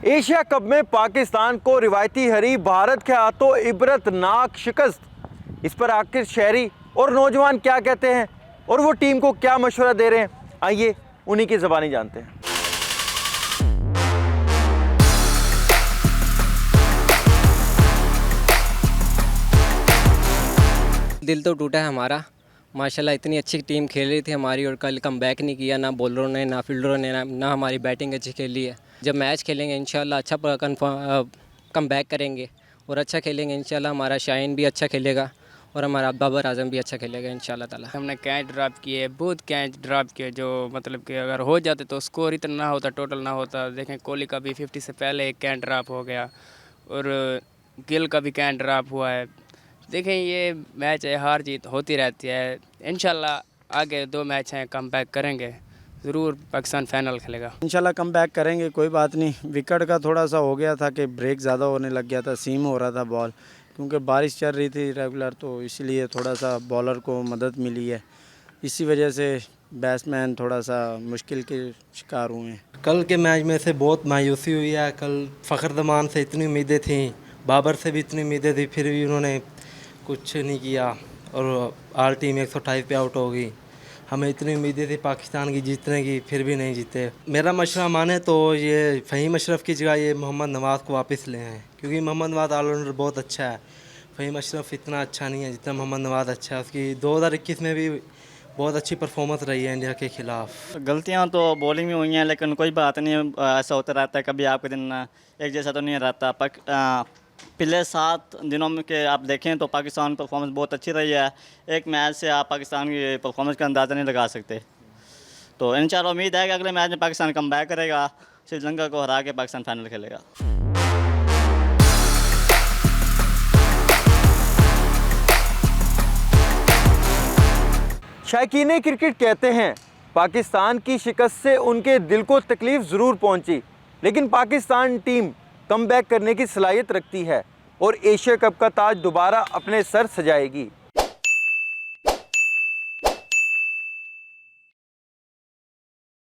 Asia cup में पाकिस्तान को रिवायती हरी भारत के हाथों इबरतनाक शिकस्त। इस पर आखिर शहरी और नौजवान क्या कहते हैं और वो टीम को क्या मशवरा दे रहे हैं, आइए उन्हीं की ज़बानी जानते हैं। दिल तो टूटा है हमारा। माशाल्लाह इतनी अच्छी टीम खेल रही थी हमारी और कल कम बैक नहीं किया, ना बॉलरों ने ना फील्डरों ने ना हमारी बैटिंग अच्छी खेली है। जब मैच खेलेंगे इंशाल्लाह अच्छा कम बैक करेंगे और अच्छा खेलेंगे इंशाल्लाह। हमारा शाहीन भी अच्छा खेलेगा और हमारा बाबर आजम भी अच्छा खेलेगा इंशाल्लाह ताला। हमने कैच ड्रॉप किए, बहुत कैच ड्रॉप किए, जो मतलब कि अगर हो जाते तो स्कोर इतना ना होता, टोटल ना होता। देखें कोहली का भी 50 से पहले एक कैच ड्रॉप हो गया और गिल का भी कैच ड्रॉप हुआ है। देखें ये मैच है, हार जीत होती रहती है। इंशाल्लाह आगे 2 मैच हैं, कम बैक करेंगे, ज़रूर पाकिस्तान फाइनल खेलेगा। इंशाल्लाह कम बैक करेंगे, कोई बात नहीं। विकेट का थोड़ा सा हो गया था कि ब्रेक ज़्यादा होने लग गया था, सीम हो रहा था बॉल, क्योंकि बारिश चल रही थी रेगुलर, तो इसलिए थोड़ा सा बॉलर को मदद मिली है। इसी वजह से बैट्समैन थोड़ा सा मुश्किल के शिकार हुए हैं। कल के मैच में से बहुत मायूसी हुई है। कल फ़खर जमान से इतनी उम्मीदें थी, बाबर से भी इतनी उम्मीदें थी, फिर भी उन्होंने कुछ नहीं किया और आल टीम 128 पे आउट हो गई। हमें इतनी उम्मीदें थी पाकिस्तान की जीतने की, फिर भी नहीं जीते। मेरा मशवरा माने तो ये फ़हीम अशरफ की जगह ये मोहम्मद नवाज़ को वापस ले आए, क्योंकि मोहम्मद नवाज़ ऑलराउंडर बहुत अच्छा है। फ़हीम अशरफ इतना अच्छा नहीं है जितना मोहम्मद नवाज़ अच्छा है। उसकी 2021 में भी बहुत अच्छी परफॉर्मेंस रही है इंडिया के ख़िलाफ़। गलतियां तो बॉलिंग में हुई हैं, लेकिन कोई बात नहीं, ऐसा होता रहता है। कभी आपके दिन एक जैसा तो नहीं रहता। पिछले 7 दिनों में के आप देखें तो पाकिस्तान परफॉर्मेंस बहुत अच्छी रही है। एक मैच से आप पाकिस्तान की परफॉर्मेंस का अंदाज़ा नहीं लगा सकते। तो इंशाल्लाह उम्मीद है कि अगले मैच में पाकिस्तान कम बैक करेगा, श्रीलंका को हरा के पाकिस्तान फाइनल खेलेगा। शायकीन क्रिकेट कहते हैं पाकिस्तान की शिकस्त से उनके दिल को तकलीफ़ ज़रूर पहुंची, लेकिन पाकिस्तान टीम कम बैक करने की सलाहियत रखती है और एशिया कप का ताज दोबारा अपने सर सजाएगी।